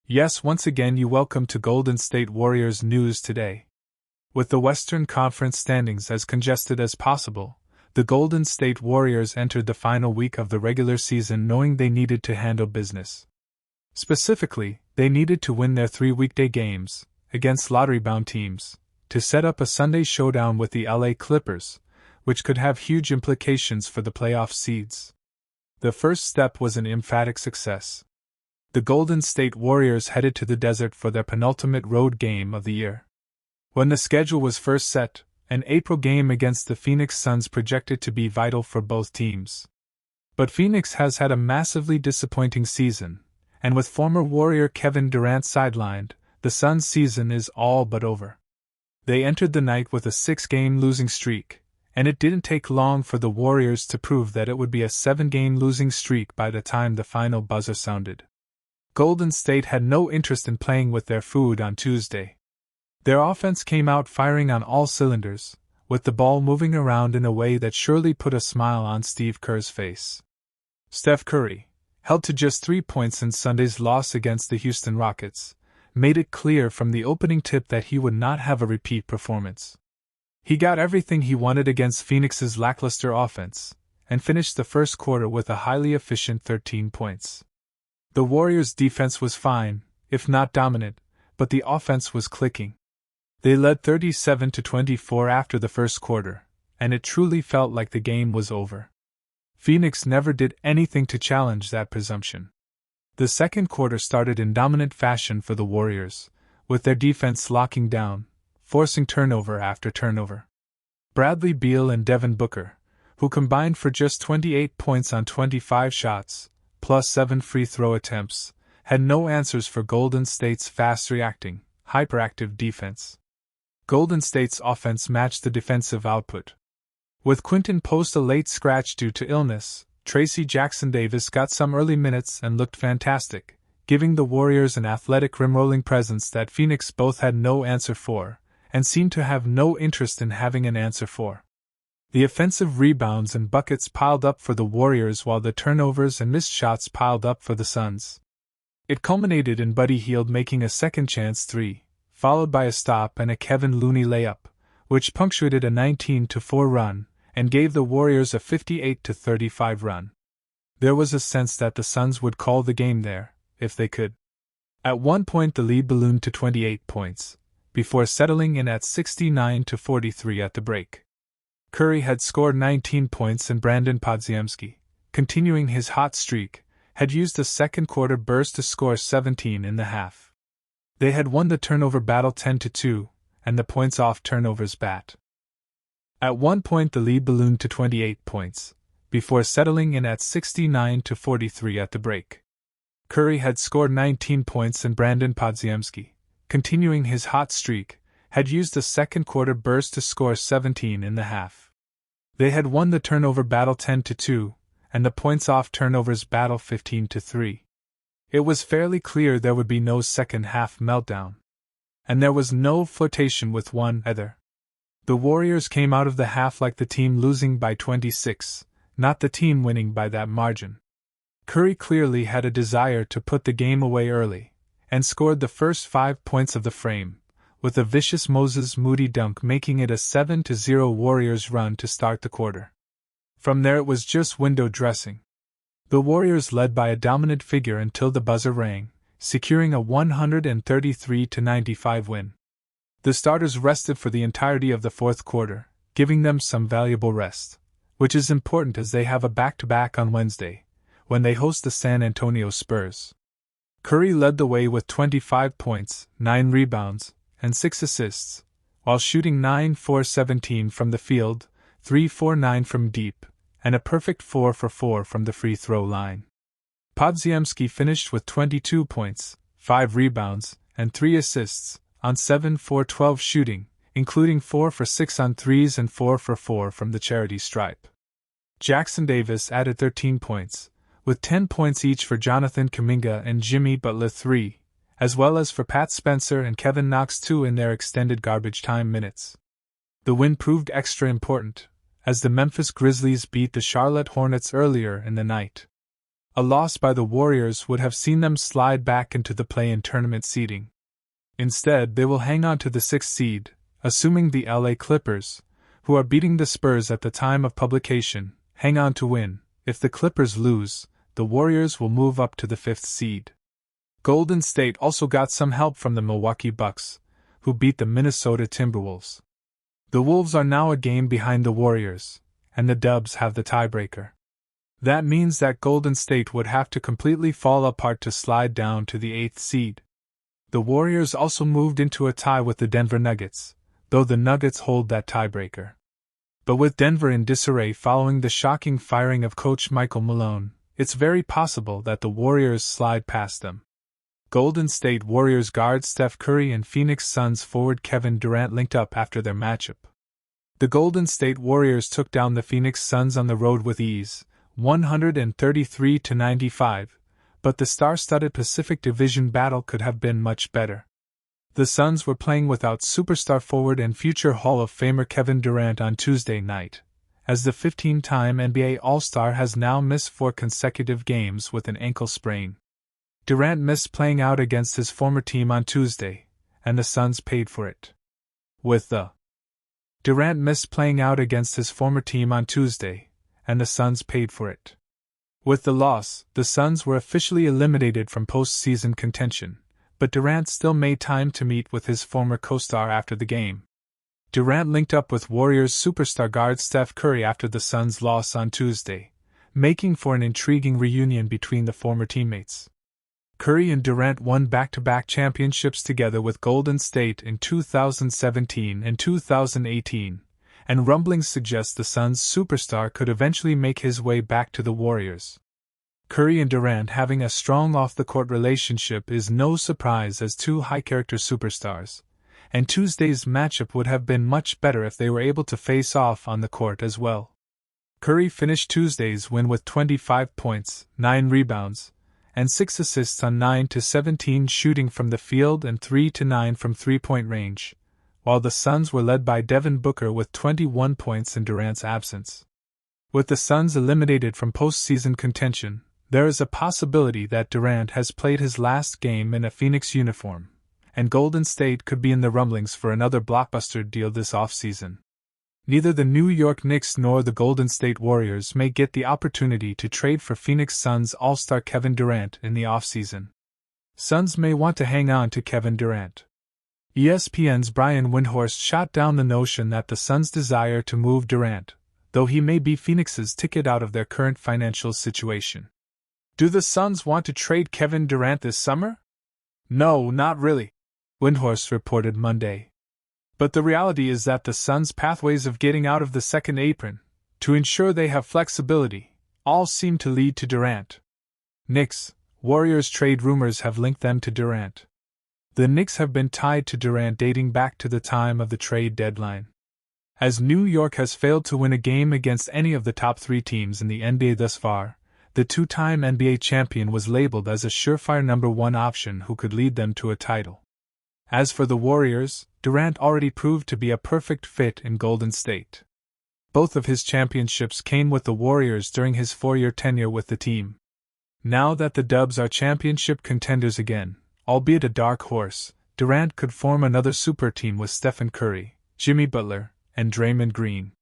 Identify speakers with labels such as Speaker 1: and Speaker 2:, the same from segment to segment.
Speaker 1: Yes, once again you welcome to Golden State Warriors news today. With the Western Conference standings as congested as possible, the Golden State Warriors entered the final week of the regular season knowing they needed to handle business. Specifically, they needed to win their 3 weekday games, against lottery-bound teams, to set up a Sunday showdown with the LA Clippers, which could have huge implications for the playoff seeds. The first step was an emphatic success. The Golden State Warriors headed to the desert for their penultimate road game of the year. When the schedule was first set, an April game against the Phoenix Suns projected to be vital for both teams. But Phoenix has had a massively disappointing season, and with former Warrior Kevin Durant sidelined, the Suns' season is all but over. They entered the night with a 6-game losing streak, and it didn't take long for the Warriors to prove that it would be a 7-game losing streak by the time the final buzzer sounded. Golden State had no interest in playing with their food on Tuesday. Their offense came out firing on all cylinders, with the ball moving around in a way that surely put a smile on Steve Kerr's face. Steph Curry, held to just 3 points in Sunday's loss against the Houston Rockets, made it clear from the opening tip that he would not have a repeat performance. He got everything he wanted against Phoenix's lackluster offense, and finished the first quarter with a highly efficient 13 points. The Warriors' defense was fine, if not dominant, but the offense was clicking. They led 37-24 after the first quarter, and it truly felt like the game was over. Phoenix never did anything to challenge that presumption. The second quarter started in dominant fashion for the Warriors, with their defense locking down, forcing turnover after turnover. Bradley Beal and Devin Booker, who combined for just 28 points on 25 shots, plus 7 free throw attempts, had no answers for Golden State's fast-reacting, hyperactive defense. Golden State's offense matched the defensive output. With Quinton Post a late scratch due to illness, Tracy Jackson-Davis got some early minutes and looked fantastic, giving the Warriors an athletic rim-rolling presence that Phoenix both had no answer for, and seemed to have no interest in having an answer for. The offensive rebounds and buckets piled up for the Warriors while the turnovers and missed shots piled up for the Suns. It culminated in Buddy Hield making a second-chance three, followed by a stop and a Kevin Looney layup, which punctuated a 19-4 run and gave the Warriors a 58-35 run. There was a sense that the Suns would call the game there, if they could. At one point the lead ballooned to 28 points, before settling in at 69-43 at the break. Curry had scored 19 points and Brandon Podziemski, continuing his hot streak, had used a second-quarter burst to score 17 in the half. They had won the turnover battle 10-2, and the points off turnovers bat. At one point the lead ballooned to 28 points, before settling in at 69-43 at the break. Curry had scored 19 points and Brandon Podziemski, continuing his hot streak, had used a second-quarter burst to score 17 in the half. They had won the turnover battle 10-2, and the points off turnovers battle 15-3. It was fairly clear there would be no second-half meltdown. And there was no flirtation with one either. The Warriors came out of the half like the team losing by 26, not the team winning by that margin. Curry clearly had a desire to put the game away early, and scored the first 5 points of the frame, with a vicious Moses Moody dunk making it a 7-0 Warriors run to start the quarter. From there it was just window dressing. The Warriors led by a dominant figure until the buzzer rang, securing a 133-95 win. The starters rested for the entirety of the fourth quarter, giving them some valuable rest, which is important as they have a back-to-back on Wednesday, when they host the San Antonio Spurs. Curry led the way with 25 points, 9 rebounds, and 6 assists, while shooting 9-4-17 from the field, 3-4-9 from deep, and a perfect 4-for-4 from the free throw line. Podziemski finished with 22 points, 5 rebounds, and 3 assists, on 7-4-12 shooting, including 4-for-6 on threes and 4-for-4 from the charity stripe. Jackson-Davis added 13 points, with 10 points each for Jonathan Kuminga and Jimmy Butler 3, as well as for Pat Spencer and Kevin Knox 2 in their extended garbage time minutes. The win proved extra important, as the Memphis Grizzlies beat the Charlotte Hornets earlier in the night. A loss by the Warriors would have seen them slide back into the play-in tournament seeding. Instead, they will hang on to the 6th seed, assuming the LA Clippers, who are beating the Spurs at the time of publication, hang on to win. If the Clippers lose, the Warriors will move up to the 5th seed. Golden State also got some help from the Milwaukee Bucks, who beat the Minnesota Timberwolves. The Wolves are now a game behind the Warriors, and the Dubs have the tiebreaker. That means that Golden State would have to completely fall apart to slide down to the 8th seed. The Warriors also moved into a tie with the Denver Nuggets, though the Nuggets hold that tiebreaker. But with Denver in disarray following the shocking firing of coach Michael Malone, it's very possible that the Warriors slide past them. Golden State Warriors guard Steph Curry and Phoenix Suns forward Kevin Durant linked up after their matchup. The Golden State Warriors took down the Phoenix Suns on the road with ease, 133-95, but the star-studded Pacific Division battle could have been much better. The Suns were playing without superstar forward and future Hall of Famer Kevin Durant on Tuesday night, as the 15-time NBA All-Star has now missed 4 consecutive games with an ankle sprain. Durant missed playing out against his former team on Tuesday, and the Suns paid for it. Durant missed playing out against his former team on Tuesday, and the Suns paid for it. With the loss, the Suns were officially eliminated from postseason contention, but Durant still made time to meet with his former co-star after the game. Durant linked up with Warriors superstar guard Steph Curry after the Suns' loss on Tuesday, making for an intriguing reunion between the former teammates. Curry and Durant won back-to-back championships together with Golden State in 2017 and 2018, and rumblings suggest the Suns' superstar could eventually make his way back to the Warriors. Curry and Durant having a strong off-the-court relationship is no surprise as two high-character superstars, and Tuesday's matchup would have been much better if they were able to face off on the court as well. Curry finished Tuesday's win with 25 points, 9 rebounds, and 6 assists on 9-17 shooting from the field and 3-9 from three-point range, while the Suns were led by Devin Booker with 21 points in Durant's absence. With the Suns eliminated from postseason contention, there is a possibility that Durant has played his last game in a Phoenix uniform, and Golden State could be in the rumblings for another blockbuster deal this offseason. Neither the New York Knicks nor the Golden State Warriors may get the opportunity to trade for Phoenix Suns All-Star Kevin Durant in the offseason. Suns may want to hang on to Kevin Durant. ESPN's Brian Windhorst shot down the notion that the Suns desire to move Durant, though he may be Phoenix's ticket out of their current financial situation. Do the Suns want to trade Kevin Durant this summer? No, not really, Windhorst reported Monday. But the reality is that the Suns' pathways of getting out of the second apron, to ensure they have flexibility, all seem to lead to Durant. Knicks, Warriors trade rumors have linked them to Durant. The Knicks have been tied to Durant dating back to the time of the trade deadline. As New York has failed to win a game against any of the top 3 teams in the NBA thus far, the 2-time NBA champion was labeled as a surefire number 1 option who could lead them to a title. As for the Warriors, Durant already proved to be a perfect fit in Golden State. Both of his championships came with the Warriors during his 4-year tenure with the team. Now that the Dubs are championship contenders again, albeit a dark horse, Durant could form another super team with Stephen Curry, Jimmy Butler, and Draymond Green.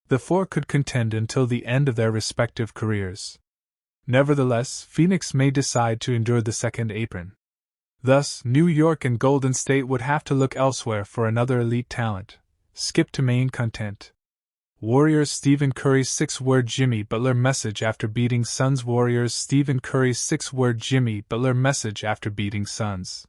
Speaker 1: The 4 could contend until the end of their respective careers. Nevertheless, Phoenix may decide to endure the second apron. Thus, New York and Golden State would have to look elsewhere for another elite talent. Skip to main content. Warriors Stephen Curry's 6-word Jimmy Butler message after beating Suns. Warriors Stephen Curry's 6-word Jimmy Butler message after beating Suns.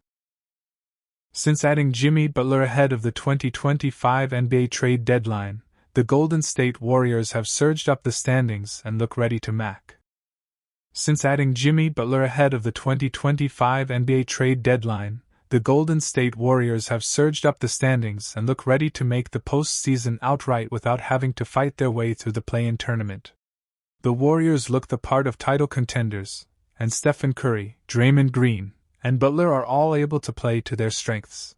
Speaker 1: Since adding Jimmy Butler ahead of the 2025 NBA trade deadline, the Golden State Warriors have surged up the standings and look ready to mac. Since adding Jimmy Butler ahead of the 2025 NBA trade deadline, the Golden State Warriors have surged up the standings and look ready to make the postseason outright without having to fight their way through the play-in tournament. The Warriors look the part of title contenders, and Stephen Curry, Draymond Green, and Butler are all able to play to their strengths.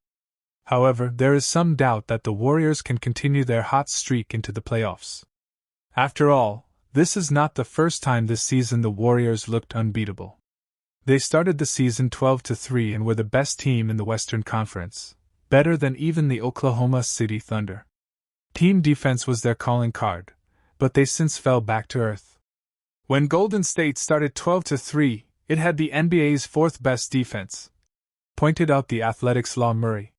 Speaker 1: However, there is some doubt that the Warriors can continue their hot streak into the playoffs. After all, This is not the first time this season the Warriors looked unbeatable. They started the season 12-3 and were the best team in the Western Conference, better than even the Oklahoma City Thunder. Team defense was their calling card, but they since fell back to earth. When Golden State started 12-3, it had the NBA's fourth best defense, pointed out the Athletics' Law Murray.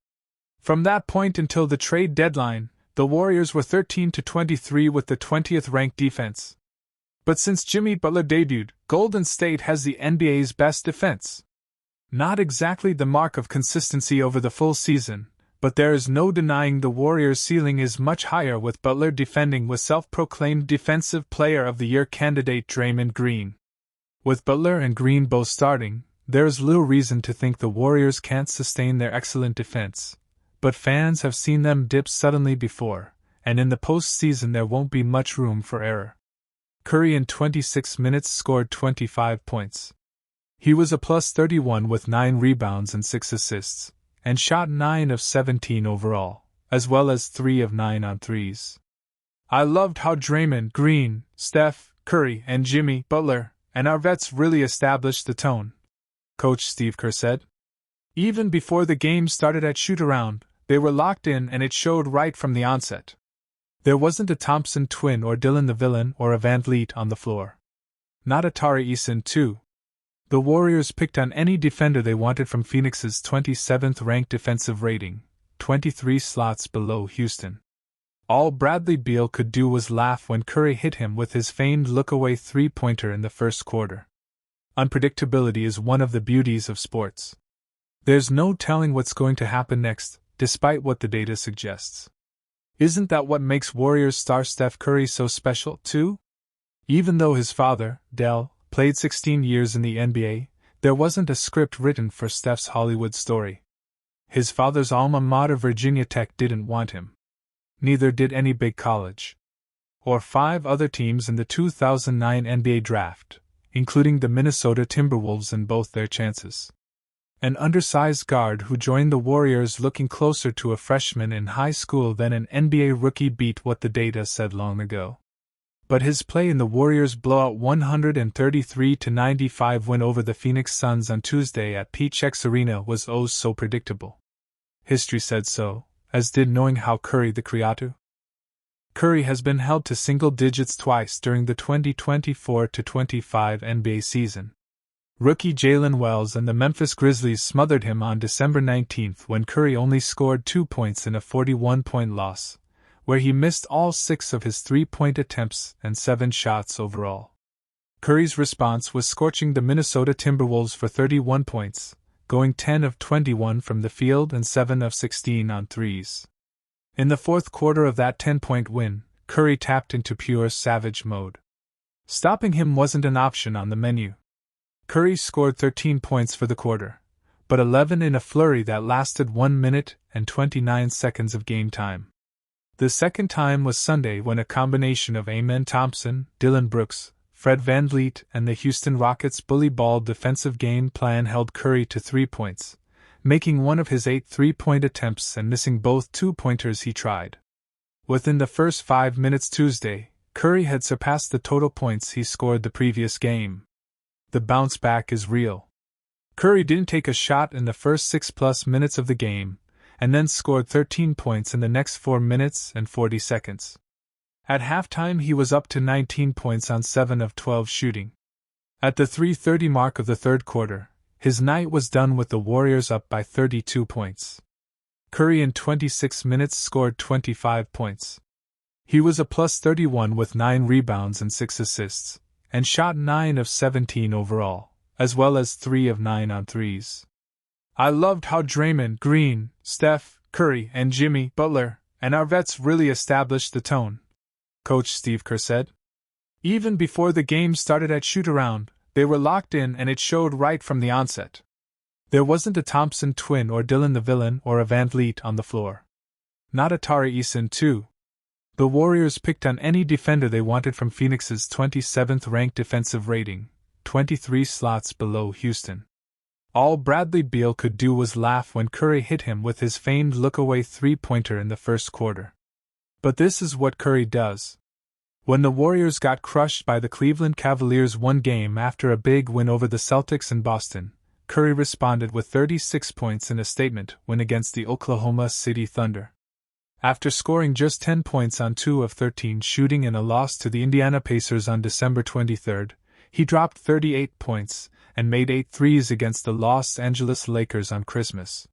Speaker 1: From that point until the trade deadline, the Warriors were 13-23 with the 20th ranked defense. But since Jimmy Butler debuted, Golden State has the NBA's best defense. Not exactly the mark of consistency over the full season, but there is no denying the Warriors' ceiling is much higher with Butler defending with self-proclaimed Defensive Player of the Year candidate Draymond Green. With Butler and Green both starting, there is little reason to think the Warriors can't sustain their excellent defense, but fans have seen them dip suddenly before, and in the postseason there won't be much room for error. Curry in 26 minutes scored 25 points. He was a plus 31 with 9 rebounds and 6 assists, and shot 9 of 17 overall, as well as 3 of 9 on threes. I loved how Draymond Green, Steph Curry, and Jimmy Butler and our vets really established the tone, Coach Steve Kerr said. Even before the game started at shoot-around, they were locked in and it showed right from the onset. There wasn't a Thompson twin or Dylan the Villain or a Van Vliet on the floor. Not a Tari Eason too. The Warriors picked on any defender they wanted from Phoenix's 27th ranked defensive rating, 23 slots below Houston. All Bradley Beal could do was laugh when Curry hit him with his famed look-away three-pointer in the first quarter. Unpredictability is one of the beauties of sports. There's no telling what's going to happen next, despite what the data suggests. Isn't that what makes Warriors star Steph Curry so special, too? Even though his father, Del, played 16 years in the NBA, there wasn't a script written for Steph's Hollywood story. His father's alma mater Virginia Tech didn't want him. Neither did any big college. Or 5 other teams in the 2009 NBA draft, including the Minnesota Timberwolves in both their chances. An undersized guard who joined the Warriors looking closer to a freshman in high school than an NBA rookie beat what the data said long ago. But his play in the Warriors' blowout 133-95 win over the Phoenix Suns on Tuesday at Peach Arena was oh so predictable. History said so, as did knowing how Curry the Creator. Curry has been held to single digits twice during the 2024-25 NBA season. Rookie Jalen Wells and the Memphis Grizzlies smothered him on December 19 when Curry only scored 2 points in a 41-point loss, where he missed all 6 of his three-point attempts and 7 shots overall. Curry's response was scorching the Minnesota Timberwolves for 31 points, going 10 of 21 from the field and 7 of 16 on threes. In the fourth quarter of that 10-point win, Curry tapped into pure savage mode. Stopping him wasn't an option on the menu. Curry scored 13 points for the quarter, but 11 in a flurry that lasted 1 minute and 29 seconds of game time. The second time was Sunday when a combination of Amen Thompson, Dillon Brooks, Fred VanVleet, and the Houston Rockets' bully ball defensive game plan held Curry to 3 points, making one of his 8 three-point attempts and missing both 2-pointers he tried. Within the first 5 minutes Tuesday, Curry had surpassed the total points he scored the previous game. The bounce back is real. Curry didn't take a shot in the first 6+ minutes of the game, and then scored 13 points in the next 4 minutes and 40 seconds. At halftime he was up to 19 points on 7 of 12 shooting. At the 3:30 mark of the third quarter, his night was done with the Warriors up by 32 points. Curry in 26 minutes scored 25 points. He was a plus 31 with 9 rebounds and 6 assists, and shot 9 of 17 overall, as well as 3 of 9 on threes. I loved how Draymond Green, Steph Curry, and Jimmy Butler and our vets really established the tone, Coach Steve Kerr said. Even before the game started at shoot-around, they were locked in and it showed right from the onset. There wasn't a Thompson twin or Dylan the Villain or a Van Vliet on the floor. Not a Tari Eason too. The Warriors picked on any defender they wanted from Phoenix's 27th ranked defensive rating, 23 slots below Houston. All Bradley Beal could do was laugh when Curry hit him with his famed look-away three-pointer in the first quarter. But this is what Curry does. When the Warriors got crushed by the Cleveland Cavaliers one game after a big win over the Celtics in Boston, Curry responded with 36 points in a statement win against the Oklahoma City Thunder. After scoring just 10 points on 2 of 13 shooting in a loss to the Indiana Pacers on December 23, he dropped 38 points and made 8 threes against the Los Angeles Lakers on Christmas.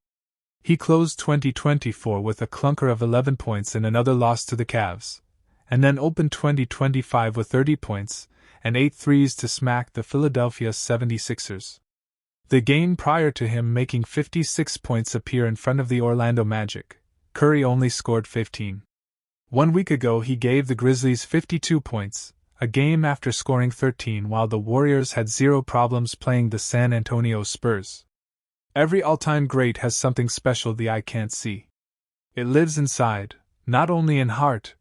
Speaker 1: He closed 2024 with a clunker of 11 points in another loss to the Cavs, and then opened 2025 with 30 points and 8 threes to smack the Philadelphia 76ers. The game prior to him making 56 points appear in front of the Orlando Magic, Curry only scored 15. 1 week ago he gave the Grizzlies 52 points, a game after scoring 13 while the Warriors had zero problems playing the San Antonio Spurs. Every all-time great has something special the eye can't see. It lives inside, not only in heart,